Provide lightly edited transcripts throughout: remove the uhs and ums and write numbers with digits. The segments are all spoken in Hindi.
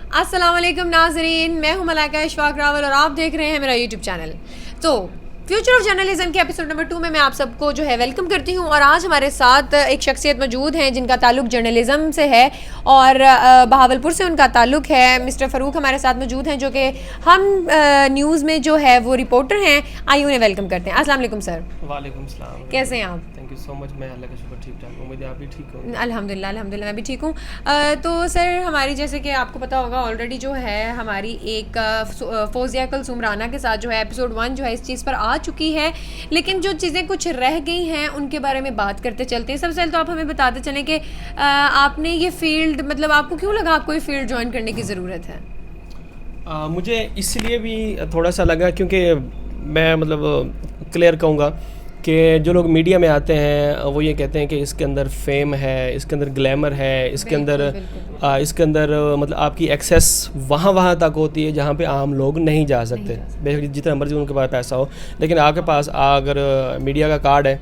अस्सलाम वालेकुम नाज़रीन, मैं हूं मलाइका इशफाक रावल और आप देख रहे हैं मेरा यूट्यूब चैनल। तो फ्यूचर ऑफ जर्नलिज्म के एपिसोड नंबर 2 में मैं आप सबको जो है वेलकम करती हूं। और आज हमारे साथ एक शख्सियत मौजूद हैं जिनका ताल्लुक जर्नलिज्म से है और बहावलपुर से उनका ताल्लुक है। मिस्टर फ़ारूक हमारे साथ मौजूद हैं जो कि हम न्यूज़ में जो है वो रिपोर्टर हैं। आइए उन्हें वेलकम करते हैं। अस्सलाम वालेकुम सर। वालेकुम सलाम। कैसे हैं आप? Thank you so much. मैं अल्लाह का शुक्र ठीक ठाक हूँ। उम्मीद है आप भी ठीक हो। अल्हम्दुलिल्लाह अल्हम्दुलिल्लाह मैं भी ठीक हूँ। तो सर हमारी जैसे कि आपको पता होगा ऑलरेडी जो है हमारी एक फौजिया कुलसूम राना के साथ जो है एपिसोड 1 जो है इस चीज़ पर आ चुकी है, लेकिन जो चीज़ें कुछ रह गई हैं उनके बारे में बात करते चलते हैं। सबसे पहले तो आप हमें बताते चलें कि आपने ये फील्ड मतलब आपको क्यों लगा आपको ये फील्ड ज्वाइन करने की ज़रूरत है? मुझे इसलिए भी थोड़ा सा लगा क्योंकि मैं मतलब क्लियर कहूँगा कि जो लोग मीडिया में आते हैं वो ये कहते हैं कि इसके अंदर फेम है, इसके अंदर ग्लैमर है, इसके अंदर मतलब आपकी एक्सेस वहाँ तक होती है जहाँ पे आम लोग नहीं जा सकते। बेशक जितना मर्जी उनके पास पैसा हो, लेकिन आपके पास अगर मीडिया का कार्ड है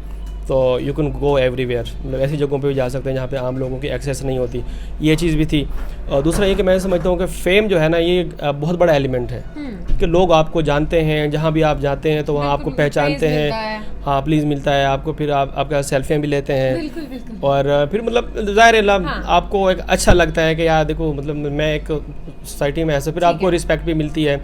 तो यू कैन गो एवरीवेयर। मतलब ऐसी जगहों पे भी जा सकते हैं जहाँ पे आम लोगों की एक्सेस नहीं होती। ये चीज़ भी थी। और दूसरा ये कि मैं समझता हूँ कि फ़ेम जो है ना ये बहुत बड़ा एलिमेंट है कि लोग आपको जानते हैं, जहाँ भी आप जाते हैं तो वहाँ आपको पहचानते हैं। हाँ प्लीज़ मिलता है आपको, फिर आपका सेल्फियाँ भी लेते हैं। बिल्कुल। और फिर मतलब ज़ाहिर है आपको एक अच्छा लगता है कि यार देखो मतलब मैं एक सोसाइटी में ऐसे, फिर आपको रिस्पेक्ट भी मिलती है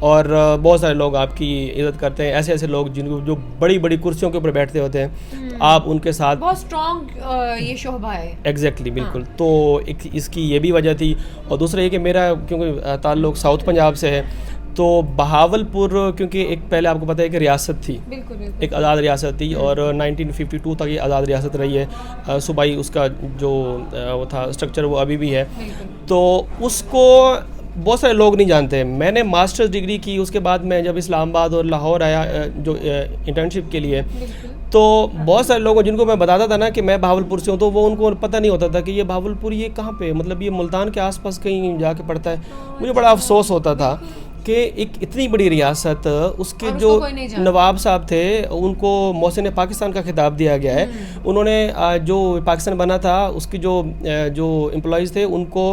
और बहुत सारे लोग आपकी इज़्ज़त करते हैं। ऐसे लोग जिनको जो बड़ी बड़ी कुर्सियों के ऊपर बैठते होते हैं आप उनके साथ बहुत स्ट्रॉन्ग ये शोभा है। एग्जैक्टली बिल्कुल। तो एक इसकी ये भी वजह थी। और दूसरा ये कि मेरा क्योंकि ताल्लुक साउथ पंजाब से है तो बहावलपुर क्योंकि एक पहले आपको पता है कि रियासत थी, बिल्कुल। एक आज़ाद रियासत थी और 1952 तक ये आज़ाद रियासत रही है। सूबाई उसका जो वो था स्ट्रक्चर वो अभी भी है। तो उसको बहुत सारे लोग नहीं जानते। मैंने मास्टर्स डिग्री की, उसके बाद मैं जब इस्लामाबाद और लाहौर आया जो इंटर्नशिप के लिए, तो बहुत सारे लोगों जिनको मैं बताता था ना कि मैं बहावलपुर से हूँ तो वो उनको पता नहीं होता था कि ये बहावलपुर ये कहाँ पे, मतलब ये मुल्तान के आसपास कहीं जाके पड़ता है। मुझे बड़ा अफसोस होता था कि एक इतनी बड़ी रियासत, उसके जो नवाब साहब थे उनको मोहसिन पाकिस्तान का खिताब दिया गया है। उन्होंने जो पाकिस्तान बना था उसकी जो एम्प्लॉइज़ थे उनको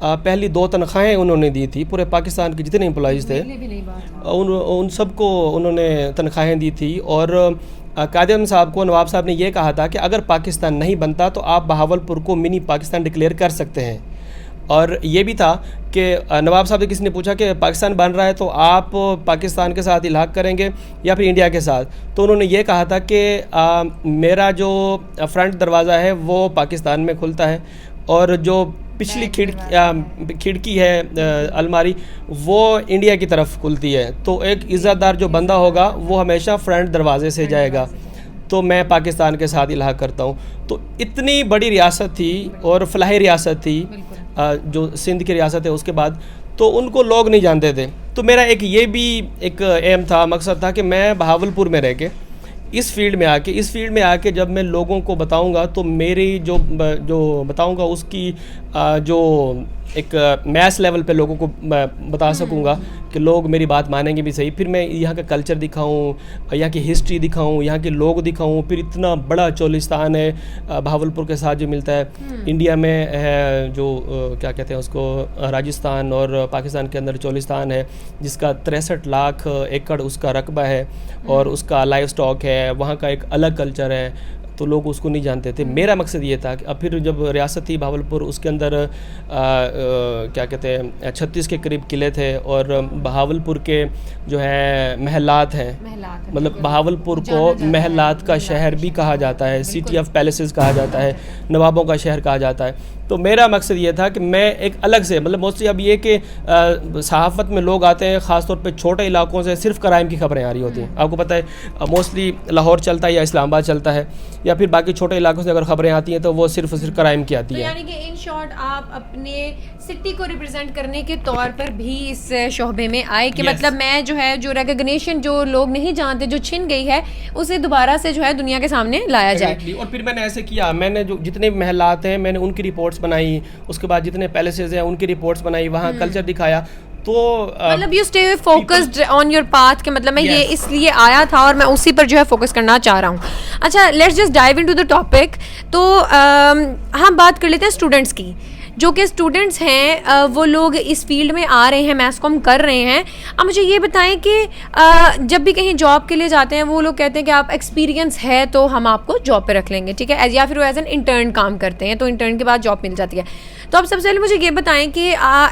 पहली 2 तनख्वाहें उन्होंने दी थी। पूरे पाकिस्तान के जितने एम्प्लॉइज़ थे उन सबको उन्होंने तनख्वाहें दी थी। और कादिर साहब को नवाब साहब ने यह कहा था कि अगर पाकिस्तान नहीं बनता तो आप बहावलपुर को मिनी पाकिस्तान डिक्लेयर कर सकते हैं। और ये भी था कि नवाब साहब से किसी ने पूछा कि पाकिस्तान बन रहा है तो आप पाकिस्तान के साथ इलाक़ करेंगे या फिर इंडिया के साथ, तो उन्होंने ये कहा था कि मेरा जो फ्रंट दरवाज़ा है वो पाकिस्तान में खुलता है और जो पिछली खिड़की है अलमारी वो इंडिया की तरफ खुलती है। तो एक इज़्ज़तदार जो बंदा होगा वो हमेशा फ्रंट दरवाजे से जाएगा। तो मैं पाकिस्तान के साथ इलाक़ करता हूँ। तो इतनी बड़ी रियासत थी और फलाही रियासत थी जो सिंध की रियासत है उसके बाद, तो उनको लोग नहीं जानते थे। तो मेरा एक ये भी एक एम था, मकसद था कि मैं बहावलपुर में रह के इस फील्ड में आके जब मैं लोगों को बताऊंगा तो मेरी जो बताऊंगा उसकी जो एक मैस लेवल पे लोगों को बता सकूंगा कि लोग मेरी बात मानेंगे भी सही। फिर मैं यहाँ का कल्चर दिखाऊं, यहाँ की हिस्ट्री दिखाऊं, यहाँ के लोग दिखाऊं। फिर इतना बड़ा चोलिस्तान है बहावलपुर के साथ जो मिलता है इंडिया में है, जो क्या कहते हैं उसको, राजस्थान और पाकिस्तान के अंदर चोलिस्तान है जिसका 63 लाख एकड़ उसका रकबा है और उसका लाइव स्टॉक है। वहाँ का एक अलग कल्चर है तो लोग उसको नहीं जानते थे। मेरा मकसद ये था कि अब फिर जब रियासत थी बहावलपुर उसके अंदर क्या कहते हैं 36 के करीब किले थे और बहावलपुर के जो है महलात हैं, मतलब बहावलपुर को महलात का शहर भी कहा जाता है, सिटी ऑफ पैलेसेस कहा जाता है, नवाबों का शहर कहा जाता है। तो मेरा मकसद ये था कि मैं एक अलग से, मतलब मोस्टली अब ये कि सहाफ़त में लोग आते हैं ख़ास तौर पे छोटे इलाकों से सिर्फ क्राइम की खबरें आ रही होती हैं। आपको पता है मोस्टली लाहौर चलता है या इस्लामाबाद चलता है या फिर बाकी छोटे इलाकों से अगर खबरें आती हैं तो वो सिर्फ क्राइम की आती है। यानी कि इन शॉर्ट आप अपने सिटी को रिप्रेजेंट करने के तौर पर भी इस शोबे में आए कि मतलब मैं जो है जो रिकॉग्निशन जो लोग नहीं जानते जो छिन गई है उसे दोबारा से जो है दुनिया के सामने लाया जाए। और फिर मैंने ऐसे किया, मैंने जो जितने महलात हैं मैंने उनकी रिपोर्ट्स बनाई, उसके बाद जितने पैलेसेस हैं उनकी रिपोर्ट्स बनाई, वहाँ कल्चर दिखाया। तो मतलब you stay focused on your path के मतलब मैं ये इसलिए आया था और मैं उसी पर जो है फोकस करना चाह रहा हूँ। अच्छा let's just dive into the topic. तो हम बात कर लेते हैं स्टूडेंट्स की जो कि स्टूडेंट्स हैं वो लोग इस फील्ड में आ रहे हैं, मैस कॉम कर रहे हैं, अब मुझे ये बताएं कि जब भी कहीं जॉब के लिए जाते हैं वो लोग कहते हैं कि आप एक्सपीरियंस है तो हम आपको जॉब पे रख लेंगे, ठीक है, या फिर वो एज एन इंटर्न काम करते हैं तो इंटर्न के बाद जॉब मिल जाती है। तो आप सबसे पहले मुझे ये बताएं कि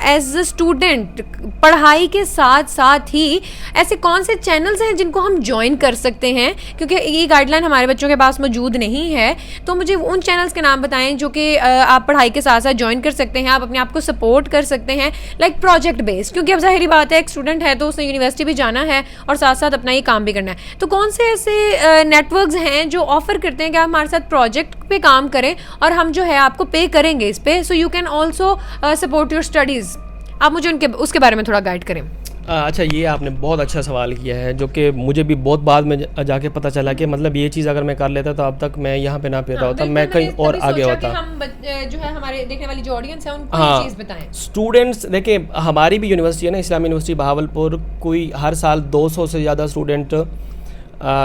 एज अ स्टूडेंट पढ़ाई के साथ साथ ही ऐसे कौन से चैनल्स हैं जिनको हम ज्वाइन कर सकते हैं, क्योंकि ये गाइडलाइन हमारे बच्चों के पास मौजूद नहीं है। तो मुझे उन चैनल्स के नाम बताएं जो कि आप पढ़ाई के साथ साथ ज्वाइन कर सकते हैं, आप अपने आप को सपोर्ट कर सकते हैं, लाइक प्रोजेक्ट बेस्ड, क्योंकि अब ज़ाहिरी बात है एक स्टूडेंट है तो उसने यूनिवर्सिटी भी जाना है और साथ साथ अपना ये काम भी करना है। तो कौन से ऐसे नेटवर्क्स हैं जो ऑफर करते हैं कि आप हमारे साथ प्रोजेक्ट पे काम करें और हम जो है आपको पे करेंगे इस पे, so you can also support your studies. आप मुझे उसके बारे में थोड़ा गाइड करें। अच्छा, ये आपने बहुत अच्छा सवाल किया है, जो कि मुझे भी बहुत बाद में जाके पता चला कि मतलब ये चीज़ अगर मैं कर लेता तो अब तक मैं यहाँ पे ना फिर रहा होता, मैं कहीं और आगे होता। हम जो है हमारे देखने वाली जो ऑडियंस है उनको ये चीज़ बताएं। स्टूडेंट्स देखिए, हमारी भी यूनिवर्सिटी है ना, इस्लामी यूनिवर्सिटी बहावलपुर, कोई हर साल 200 से ज़्यादा स्टूडेंट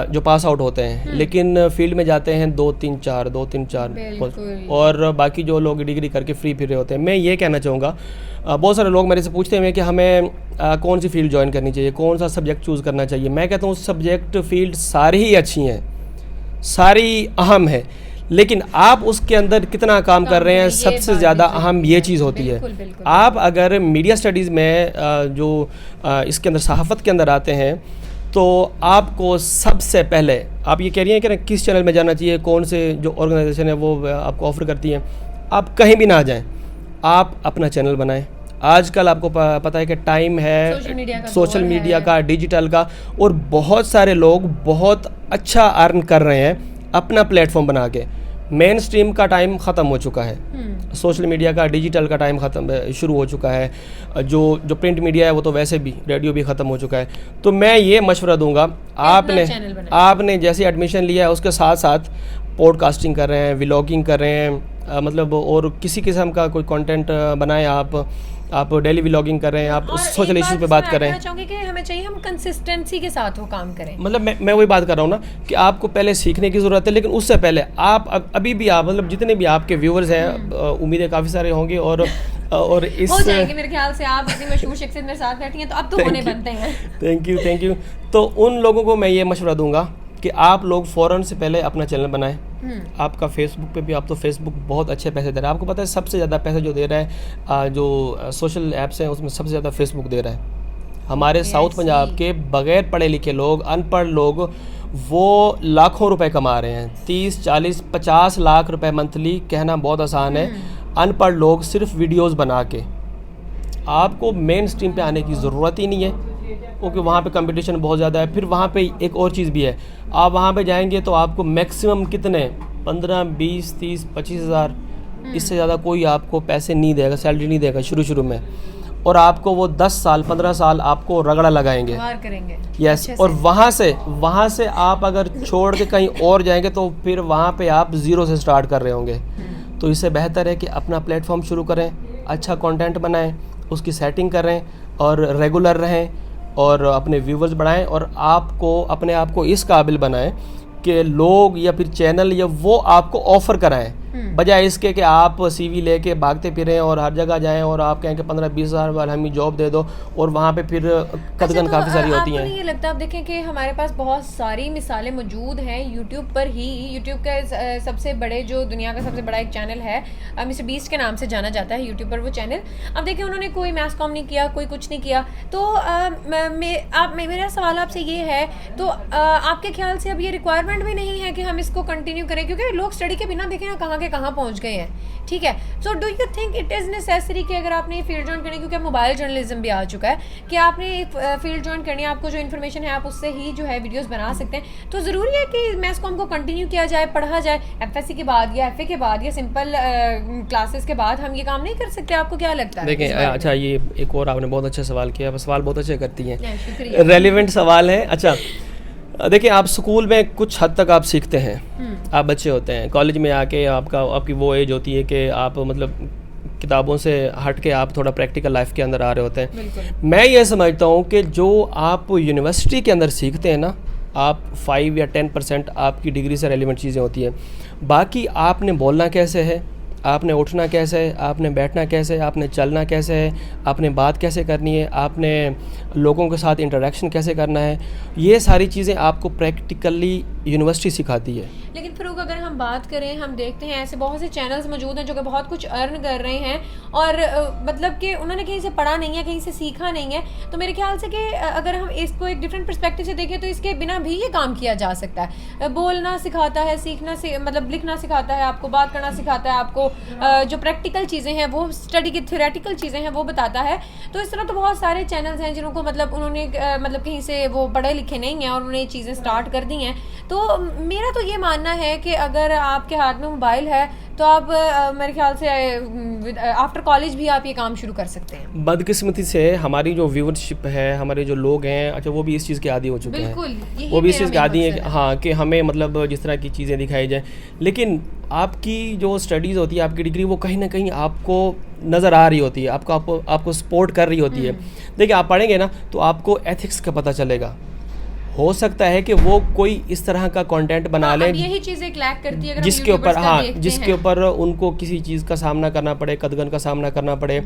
जो पास आउट होते हैं, लेकिन फील्ड में जाते हैं 2-3-4 और बाकी जो लोग डिग्री करके फ्री फिर रहे होते हैं। मैं ये कहना चाहूँगा, बहुत सारे लोग मेरे से पूछते हैं कि हमें कौन सी फील्ड ज्वाइन करनी चाहिए, कौन सा सब्जेक्ट चूज़ करना चाहिए। मैं कहता हूँ सब्जेक्ट फील्ड सारी ही अच्छी हैं, सारी अहम है, लेकिन आप उसके अंदर कितना काम कर रहे हैं सबसे ज़्यादा अहम ये चीज़ होती है। आप अगर मीडिया स्टडीज़ में जो इसके अंदर सहाफ़त के अंदर आते हैं तो आपको सबसे पहले, आप ये कह रही हैं कि किस चैनल में जाना चाहिए, कौन से जो ऑर्गेनाइजेशन है वो आपको ऑफ़र करती हैं, आप कहीं भी ना जाएं, आप अपना चैनल बनाएं। आजकल आपको पता है कि टाइम है सोशल मीडिया का, डिजिटल का, और बहुत सारे लोग बहुत अच्छा अर्न कर रहे हैं अपना प्लेटफॉर्म बना के। मेन स्ट्रीम का टाइम ख़त्म हो चुका है, सोशल मीडिया का, डिजिटल का टाइम शुरू हो चुका है। जो प्रिंट मीडिया है वो तो वैसे भी, रेडियो भी ख़त्म हो चुका है। तो मैं ये मशवरा दूंगा, आपने जैसे एडमिशन लिया है उसके साथ साथ पॉडकास्टिंग कर रहे हैं, व्लॉगिंग कर रहे हैं, मतलब और किसी किस्म का कोई कंटेंट बनाएं, आप डेली व्लॉगिंग कर रहे हैं, आप सोशल इशू पे बात कर रहे हैं। चाहूँगी कि हमें चाहिए हम कंसिस्टेंसी के साथ वो काम करें। मतलब मैं वही बात कर रहा हूँ ना कि आपको पहले सीखने की ज़रूरत है, लेकिन उससे पहले आप अभी भी आप मतलब जितने भी आपके व्यूवर्स हैं, उम्मीद है काफ़ी सारे होंगे और इस हो जाएंगे मेरे ख्याल से। आप इतनी मशहूर शख्सियत मेरे साथ बैठी हैं तो अब तो होने बनते हैं। Thank you. तो उन लोगों को मैं ये मशवरा दूंगा कि आप लोग फ़ौरन से पहले अपना चैनल बनाएं। आपका फेसबुक पे भी, आप तो फेसबुक बहुत अच्छे पैसे दे रहा है, आपको पता है सबसे ज़्यादा पैसे जो दे रहा है जो सोशल ऐप्स हैं उसमें सबसे ज़्यादा फेसबुक दे रहा है। हमारे साउथ पंजाब के बग़ैर पढ़े लिखे लोग, अनपढ़ लोग, वो लाखों रुपए कमा रहे हैं, 30, 40, 50 लाख रुपए मंथली। कहना बहुत आसान है, अनपढ़ लोग सिर्फ वीडियोस बना के। आपको मेन स्ट्रीम पे आने की ज़रूरत ही नहीं है, क्योंकि वहाँ पे कंपटीशन बहुत ज़्यादा है। फिर वहाँ पे एक और चीज़ भी है, आप वहाँ पे जाएंगे तो आपको मैक्सिमम कितने 15, 20, 30, 25 हज़ार, इससे ज़्यादा कोई आपको पैसे नहीं देगा, सैलरी नहीं देगा शुरू में, और आपको वो 10 साल 15 साल आपको रगड़ा लगाएंगे, यस। और वहाँ से आप अगर छोड़ के कहीं और जाएंगे तो फिर वहाँ पे आप ज़ीरो से स्टार्ट कर रहे होंगे। तो इससे बेहतर है कि अपना प्लेटफॉर्म शुरू करें, अच्छा कंटेंट बनाएं, उसकी सेटिंग करें और रेगुलर रहें और अपने व्यूवर्स बढ़ाएं और आपको अपने आप को इस काबिल बनाएं कि लोग या फिर चैनल या वो आपको ऑफ़र कराएं, बजाय इसके कि आप सीवी लेके भागते फिरें और हर जगह जाएं और आप कहें कि 15-20 हज़ार वाले हमें जॉब दे दो, और वहाँ पे फिर कदगन काफ़ी सारी होती हैं। ये लगता है, आप देखें कि हमारे पास बहुत सारी मिसालें मौजूद हैं यूट्यूब पर ही। यूट्यूब का सबसे बड़े, जो दुनिया का सबसे बड़ा एक चैनल है, मिस्टर बीस्ट के नाम से जाना जाता है यूट्यूब पर वो चैनल। अब देखें उन्होंने कोई मैस कॉम नहीं किया, कोई कुछ नहीं किया। तो मेरा सवाल आपसे ये है, तो आपके ख्याल से अब ये रिक्वायरमेंट भी नहीं है कि हम इसको कंटिन्यू करें, क्योंकि लोग स्टडी के बिना देखें ना कहाँ के कहाँ पहुँच गए हैं, ठीक है। So do you think it is necessary कि अगर आपने ये फील्ड ज्वाइन करनी, क्योंकि मोबाइल जर्नलिज्म भी आ चुका है, कि आपने फील्ड ज्वाइन करनी है, आपको जो इन्फॉर्मेशन है आप उससे ही जो है वीडियोस बना सकते हैं, तो ज़रूरी है कि मैस कॉम को कंटिन्यू किया जाए, पढ़ा जाए, एफएससी के बाद या एफए के बाद या सिंपल क्लासेस के बाद हम ये काम नहीं कर सकते? आपको क्या लगता है? देखें, अच्छा ये एक और आपने बहुत अच्छा सवाल किया, सवाल बहुत अच्छे करती हैं, रेलिवेंट सवाल है। अच्छा देखिए, आप स्कूल में कुछ हद तक आप सीखते हैं, आप बच्चे होते हैं, कॉलेज में आके आपकी वो एज होती है कि आप मतलब किताबों से हट के आप थोड़ा प्रैक्टिकल लाइफ के अंदर आ रहे होते हैं। मैं ये समझता हूँ कि जो आप यूनिवर्सिटी के अंदर सीखते हैं ना, आप 5 या 10% आपकी डिग्री से रेलिवेंट चीज़ें होती हैं। बाकी आपने बोलना कैसे है, आपने उठना कैसे है, आपने बैठना कैसे है, आपने चलना कैसे है, आपने बात कैसे करनी है, आपने लोगों के साथ इंटरेक्शन कैसे करना है, ये सारी चीज़ें आपको प्रैक्टिकली यूनिवर्सिटी सिखाती है। लेकिन फ़रूक अगर हम बात करें, हम देखते हैं ऐसे बहुत से चैनल्स मौजूद हैं जो कि बहुत कुछ अर्न कर रहे हैं और मतलब कि उन्होंने कहीं से पढ़ा नहीं है, कहीं से सीखा नहीं है। तो मेरे ख्याल से कि अगर हम इसको एक डिफरेंट पर्सपेक्टिव से देखें तो इसके बिना भी ये काम किया जा सकता है। बोलना सिखाता है, सीखना मतलब लिखना सिखाता है, आपको बात करना सिखाता है, आपको जो प्रैक्टिकल चीज़ें हैं वो स्टडी की थ्योरेटिकल चीज़ें हैं वो बताता है। तो इस तरह तो बहुत सारे चैनल्स हैं जिनको मतलब उन्होंने मतलब कहीं से वो पढ़े लिखे नहीं हैं और उन्होंने ये चीज़ें स्टार्ट कर दी हैं। तो मेरा तो ये मानना है कि अगर आपके हाथ में मोबाइल है तो आप मेरे ख्याल से आफ्टर कॉलेज भी आप ये काम शुरू कर सकते हैं। बदकिस्मती से हमारी जो व्यूअरशिप है, हमारे जो लोग हैं, अच्छा वो भी इस चीज़ के आदी हो चुके हैं। बिल्कुल, वो भी इस चीज़ के आदी हैं हाँ, कि हमें मतलब जिस तरह की चीज़ें दिखाई जाए, लेकिन आपकी जो स्टडीज़ होती है, आपकी डिग्री, वो कहीं ना कहीं आपको नज़र आ रही होती है, आपको सपोर्ट कर रही होती है। देखिए, आप पढ़ेंगे ना तो आपको एथिक्स का पता चलेगा। हो सकता है कि वो कोई इस तरह का कंटेंट बना लें, यही चीज़ें क्लैक करती है अगर जिसके ऊपर जिसके ऊपर उनको किसी चीज़ का सामना करना पड़े, कदगन का सामना करना पड़े,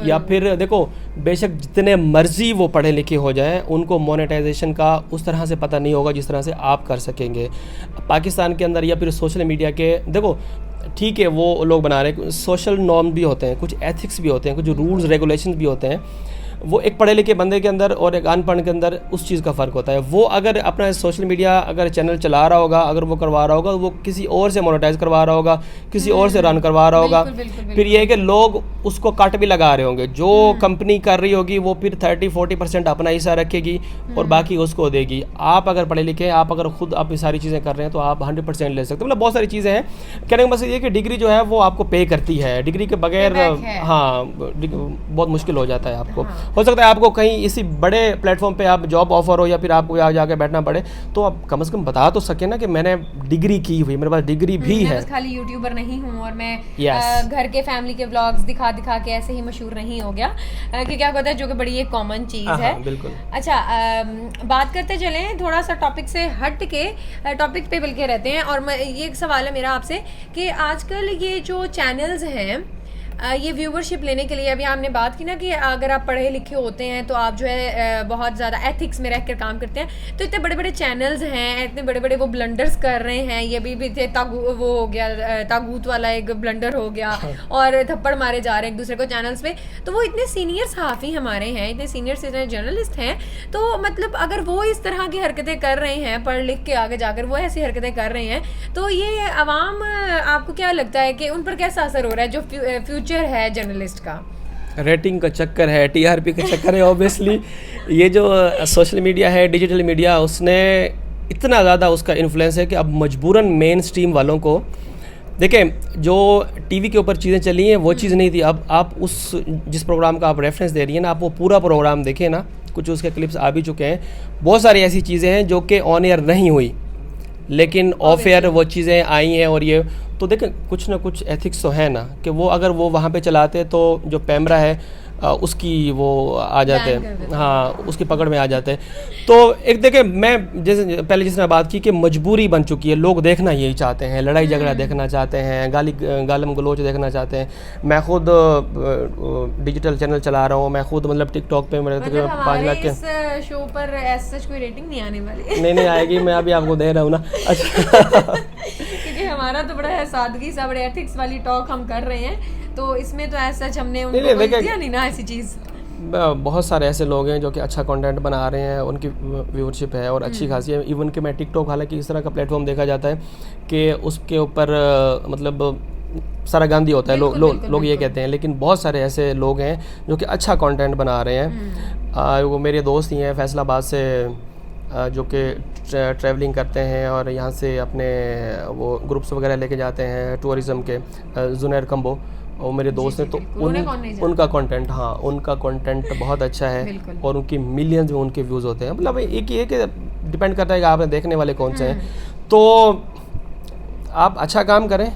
या फिर देखो बेशक जितने मर्जी वो पढ़े लिखे हो जाएं, उनको मोनेटाइजेशन का उस तरह से पता नहीं होगा जिस तरह से आप कर सकेंगे। पाकिस्तान के अंदर या फिर सोशल मीडिया के, देखो ठीक है वो लोग बना रहे हैं, सोशल नॉर्म भी होते हैं, कुछ एथिक्स भी होते हैं, कुछ रूल्स रेगुलेशन भी होते हैं। वो एक पढ़े लिखे बंदे के अंदर और एक अनपढ़ के अंदर उस चीज़ का फ़र्क होता है। वो अगर अपना सोशल मीडिया अगर चैनल चला रहा होगा, अगर वो करवा रहा होगा, वो किसी और से मोनेटाइज करवा रहा होगा, किसी और से रन करवा रहा होगा। फिर ये है कि लोग उसको कट भी लगा रहे होंगे। जो कंपनी कर रही होगी वो फिर 30-40% अपना हिस्सा रखेगी और बाकी उसको देगी। आप अगर पढ़े लिखे, आप अगर खुद आप ये सारी चीज़ें कर रहे हैं तो आप 100% ले सकते हैं। मतलब बहुत सारी चीज़ें हैं। कहने का मतलब ये कि डिग्री जो है वो आपको पे करती है, डिग्री के बगैर हाँ बहुत मुश्किल हो जाता है आपको। हो सकता है आपको कहीं इसी बड़े प्लेटफॉर्म पे आप जॉब ऑफर हो या फिर आपको यहाँ जाके बैठना पड़े, तो आप कम से कम बता तो सके ना कि मैंने डिग्री की हुई, मेरे पास डिग्री भी है। बस खाली यूट्यूबर नहीं हूँ और मैं घर के फैमिली के व्लॉग्स दिखा के ऐसे ही मशहूर नहीं हो गया, कि क्या कहता है, जो कि बड़ी एक कॉमन चीज़ है। बिल्कुल। अच्छा, बात करते चलें थोड़ा सा टॉपिक से हट के, टॉपिक पे बल्कि रहते हैं। और ये एक सवाल है मेरा आपसे कि आजकल ये जो चैनल्स हैं, ये व्यूवरशिप लेने के लिए, अभी हमने बात की ना कि अगर आप पढ़े लिखे होते हैं तो आप जो है बहुत ज़्यादा एथिक्स में रहकर काम करते हैं, तो इतने बड़े बड़े चैनल्स हैं, इतने बड़े बड़े वो ब्लंडर्स कर रहे हैं। ये भी थे वो हो गया तागूत वाला एक ब्लंडर हो गया, और थप्पड़ मारे जा रहे हैं एक दूसरे को चैनल्स पे। तो वो इतने सीनियर सहाफ़ी हमारे हैं, इतने सीनियर इतने जर्नलिस्ट हैं, तो मतलब अगर वो इस तरह की हरकतें कर रहे हैं, पढ़ लिख के आगे जाकर वो ऐसी हरकतें कर रहे हैं, तो ये अवाम, आपको क्या लगता है कि उन पर कैसा असर हो रहा है जो फ्यूचर है जर्नलिस्ट का? रेटिंग का चक्कर है, टीआरपी का चक्कर है। ऑब्वियसली ये जो सोशल मीडिया है, डिजिटल मीडिया, उसने इतना ज़्यादा उसका इन्फ्लुएंस है कि अब मजबूरन मेन स्ट्रीम वालों को, देखें जो टीवी के ऊपर चीज़ें चली हैं वो चीज़ नहीं थी। अब आप उस जिस प्रोग्राम का आप रेफरेंस दे रही हैं ना, आप वो पूरा प्रोग्राम देखें ना, कुछ उसके क्लिप्स आ भी चुके हैं। बहुत सारी ऐसी चीज़ें हैं जो कि ऑन एयर नहीं हुई, लेकिन ऑफ एयर वो चीज़ें आई हैं। और ये तो देखें कुछ ना कुछ एथिक्स तो है ना, कि वो अगर वो वहाँ पे चलाते तो जो पैमरा है उसकी वो आ जाते हैं, हाँ उसकी पकड़ में आ जाते हैं। तो एक देखें, मैं जैसे पहले जिसने बात की कि मजबूरी बन चुकी है, लोग देखना यही चाहते हैं, लड़ाई झगड़ा देखना चाहते हैं, गालम गलोच देखना चाहते हैं। मैं खुद डिजिटल चैनल चला रहा हूँ, मैं खुद मतलब टिकटॉक पे मेरे 5 लाख के शो पर सच कोई रेटिंग नहीं आने वाली। नहीं आएगी, मैं अभी आपको दे रहा हूँ ना। अच्छा क्योंकि हमारा तो बड़ा है सादगी सा, बड़े एथिक्स वाली टॉक हम कर रहे हैं, तो इसमें तो ऐसा हमने उनको दिया नहीं ना ऐसी चीज़। बहुत सारे ऐसे लोग हैं जो कि अच्छा कंटेंट बना रहे हैं, उनकी व्यूअरशिप है और अच्छी खासी है। इवन कि मैं टिकटॉक, हालांकि इस तरह का प्लेटफॉर्म देखा जाता है कि उसके ऊपर मतलब सारा गांधी होता है, लोग ये कहते हैं, लेकिन बहुत सारे ऐसे लोग हैं जो कि अच्छा कंटेंट बना रहे हैं। वो मेरे दोस्त ही हैं फैसलाबाद से, जो कि ट्रैवलिंग करते हैं और यहाँ से अपने वो ग्रुप्स वगैरह लेके जाते हैं टूरिज़म के, जुनैर कम्बो, और मेरे दोस्त हैं, तो उनका कंटेंट, हाँ उनका कंटेंट बहुत अच्छा है और उनकी मिलियंस में उनके व्यूज़ होते हैं। मतलब एक डिपेंड करता है कि आपने देखने वाले कौन से हैं। तो आप अच्छा काम करें,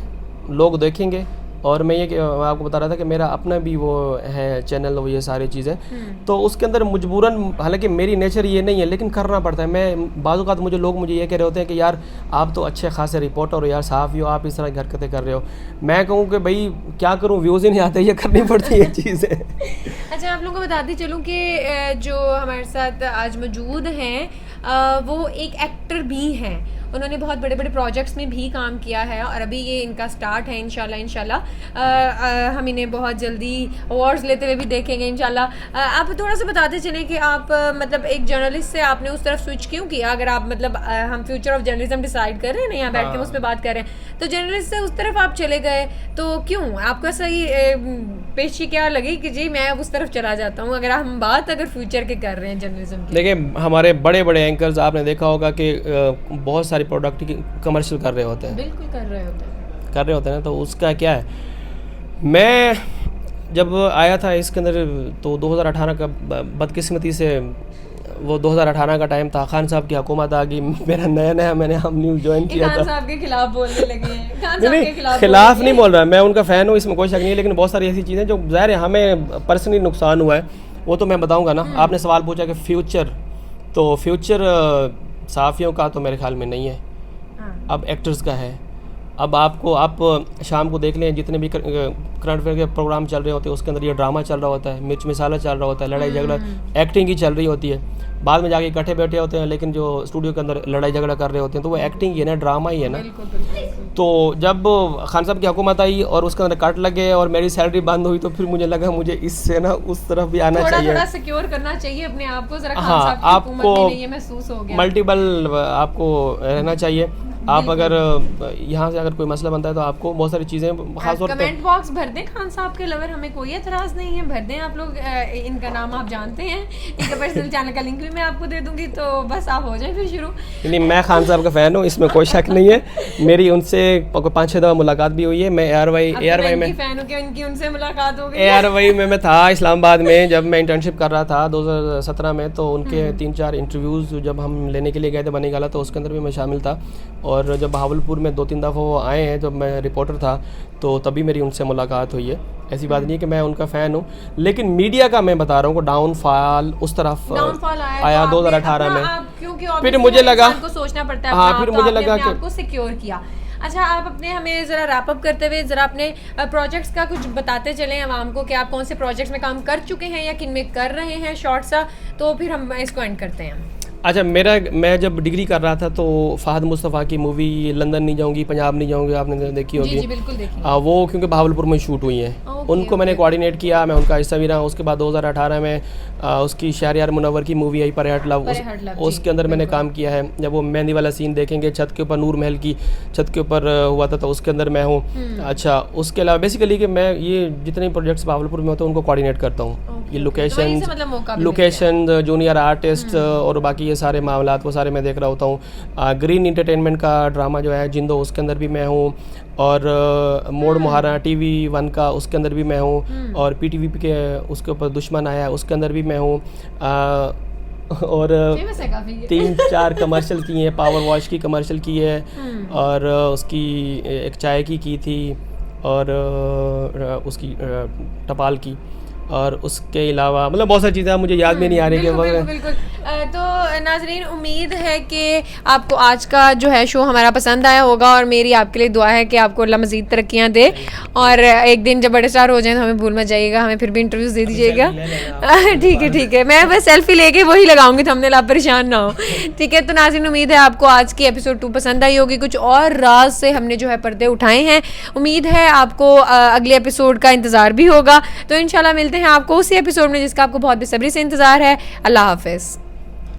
लोग देखेंगे, और मैं आपको बता रहा था कि मेरा अपना भी वो है चैनल, वो ये सारी चीज़ें, तो उसके अंदर मजबूरन, हालांकि मेरी नेचर ये नहीं है लेकिन करना पड़ता है। मैं बाज़ औक़ात मुझे ये कह रहे होते हैं कि यार आप तो अच्छे खासे रिपोर्टर हो यार, सहाफ़ी हो, आप इस तरह की हरकतें कर रहे हो। मैं कहूँ कि भाई क्या करूँ, व्यूज़ ही नहीं आते, ये करनी पड़ती है चीज़ें। अच्छा, आप लोगों को बताती चलूँ कि जो हमारे साथ आज मौजूद हैं वो एक एक्टर भी हैं। उन्होंने बहुत बड़े बड़े प्रोजेक्ट्स में भी काम किया है और अभी ये इनका स्टार्ट है इंशाल्लाह। हम इन्हें बहुत जल्दी अवार्ड्स लेते हुए भी देखेंगे इंशाल्लाह। आप थोड़ा सा बताते चलें कि आप मतलब एक जर्नलिस्ट से आपने उस तरफ स्विच क्यों किया? अगर आप मतलब हम फ्यूचर ऑफ जर्नलिज्म डिसाइड कर रहे हैं ना, यहाँ बैठ के उस पर बात कर रहे हैं, तो जर्नलिस्ट से उस तरफ आप चले गए तो क्यों? आपका सही पेशी क्या लगी कि जी मैं उस तरफ चला जाता हूँ, अगर हम बात फ्यूचर के कर रहे हैं जर्नलिज्म की? देखिए, हमारे बड़े बड़े एंकर्स आपने देखा होगा कि बहुत सारी प्रोडक्ट की कमर्शियल कर रहे होते हैं। बिल्कुल कर रहे होते हैं ना, तो उसका क्या है, मैं जब आया था इसके अंदर तो 2018 का बदकिस्मती से वो 2018 का टाइम था, खान साहब की हुकूमत आ गई, मेरा नया मैंने हम न्यूज़ ज्वाइन किया था। खान साहब के खिलाफ बोलने लगे हैं। खान साहब के खिलाफ नहीं बोल रहा, मैं उनका फ़ैन हूँ, इसमें कोई शक नहीं है, लेकिन बहुत सारी ऐसी चीज़ें जो ज़ाहिर है हमें पर्सनली नुकसान हुआ है वो तो मैं बताऊँगा ना। आपने सवाल पूछा कि फ्यूचर सहाफ़ियों का तो मेरे ख्याल में नहीं है, अब एक्टर्स का है। अब आप शाम को देख लें, जितने भी करंट अफेयर के प्रोग्राम चल रहे होते हैं उसके अंदर ये ड्रामा चल रहा होता है, मिर्च मसाला चल रहा होता है, लड़ाई झगड़ा, एक्टिंग ही चल रही होती है। बाद में जाके इकट्ठे बैठे होते हैं, लेकिन जो स्टूडियो के अंदर लड़ाई झगड़ा कर रहे होते हैं तो वो एक्टिंग ही है ना, ड्रामा ही है ना। तो जब खान साहब की हुकूमत आई और उसके अंदर कट लगे और मेरी सैलरी बंद हुई, तो फिर मुझे लगा मुझे इससे ना उस तरफ भी आना चाहिए, थोड़ा सिक्योर करना चाहिए अपने आप को। हाँ, आपको महसूस हो गया, मल्टीपल आपको रहना चाहिए। आप अगर यहाँ से अगर कोई मसला बनता है तो आपको बहुत सारी चीज़ें खास तौर पर कमेंट बॉक्स भर दें खान साहब के लवर, हमें कोई एतराज़ नहीं है, भर दें आप लोग। इनका नाम आप जानते हैं, इनका पर्सनल चैनल का लिंक भी मैं आपको दे दूंगी, तो बस आप हो जाए फिर शुरू। नहीं, मैं खान साहब का फ़ैन हूँ, इसमें कोई शक नहीं है। मेरी उनसे 5-6 दफ़ा मुलाकात भी हुई है। मैं ARY में फ़ैन हूँ कि उनकी उनसे मुलाकात हो गई। ARY में मैं था इस्लामाबाद में, जब मैं इंटर्नशिप कर रहा था 2017 में, तो उनके 3-4 इंटरव्यूज़ जब हम लेने के लिए गए थे बनी गाला, तो उसके अंदर भी मैं शामिल था। और जब बहावलपुर में 2-3 दफ़ा वो आए हैं, जब मैं रिपोर्टर था, तो तभी मेरी उनसे मुलाकात हुई है। ऐसी बात नहीं है कि मैं उनका फ़ैन हूँ, लेकिन मीडिया का मैं बता रहा हूँ, डाउनफॉल उस तरफ आया 2018 में। फिर मुझे लगा को सोचना पड़ता है, हाँ, फिर मुझे लगा कि आपको सिक्योर किया। अच्छा, आप अपने हमें ज़रा रैप अप करते हुए ज़रा अपने प्रोजेक्ट्स का कुछ बताते चलें आवाम को कि आप कौन से प्रोजेक्ट्स में काम कर चुके हैं या किन में कर रहे हैं, शॉर्ट सा, तो फिर हम इसको एंड करते हैं। अच्छा, मैं जब डिग्री कर रहा था तो फ़हद मुस्तफ़ा की मूवी लंदन नहीं जाऊंगी, पंजाब नहीं जाऊंगी, आपने देखी होगी। जी, बिल्कुल देखी। वो क्योंकि बहावलपुर में शूट हुई है, उनको मैंने कोऑर्डिनेट किया, मैं उनका हिस्सा भी रहा। उसके बाद 2018 में उसकी शहरयार मुनव्वर की मूवी आई परेहट लव, उसके अंदर मैंने काम किया है। जब वो मेहंदी वाला सीन देखेंगे, छत के ऊपर नूर महल की छत के ऊपर हुआ था, तो उसके अंदर मैं हूँ। अच्छा, उसके अलावा बेसिकली कि मैं ये जितने प्रोजेक्ट्स बहावलपुर में होते हैं उनको कोऑर्डिनेट करता हूँ। ये लोकेशन, जूनियर आर्टिस्ट और बाकी ये सारे मामलात वो सारे मैं देख रहा होता हूँ। ग्रीन इंटरटेनमेंट का ड्रामा जो है जिंदो, उसके अंदर भी मैं हूँ। और मोड़ मुहारा TV 1 का, उसके अंदर भी मैं हूँ। और PTV के उसके ऊपर दुश्मन आया, उसके अंदर भी मैं हूँ। और 3-4 कमर्शियल की हैं, पावर वॉश की कमर्शियल की है, और उसकी एक चाय की थी, और उसकी टपाल की, और उसके अलावा मतलब बहुत सारी चीज़ें मुझे याद में नहीं आ रही। बिल्कुल। तो नाज़रीन, उम्मीद है कि आपको आज का जो है शो हमारा पसंद आया होगा, और मेरी आपके लिए दुआ है कि आपको अल्लाह मज़ीद तरक्कियाँ दे, और एक दिन जब बड़े स्टार हो जाएं तो हमें भूल मत जाइएगा, हमें फिर भी इंटरव्यूज़ दे दीजिएगा। ठीक है, मैं बस सेल्फी लेके वही लगाऊंगी, थंबनेल, आप परेशान ना हो। ठीक है, तो नाज़रीन, उम्मीद है आपको आज की एपिसोड 2 पसंद आई होगी। कुछ और राज से हमने जो है पर्दे उठाए हैं। उम्मीद है आपको अगले एपिसोड का इंतज़ार भी होगा। तो इंशाल्लाह मिलते हैं आपको उसी एपिसोड में जिसका आपको बहुत बेसब्री से इंतज़ार है। अल्लाह हाफ़िज़।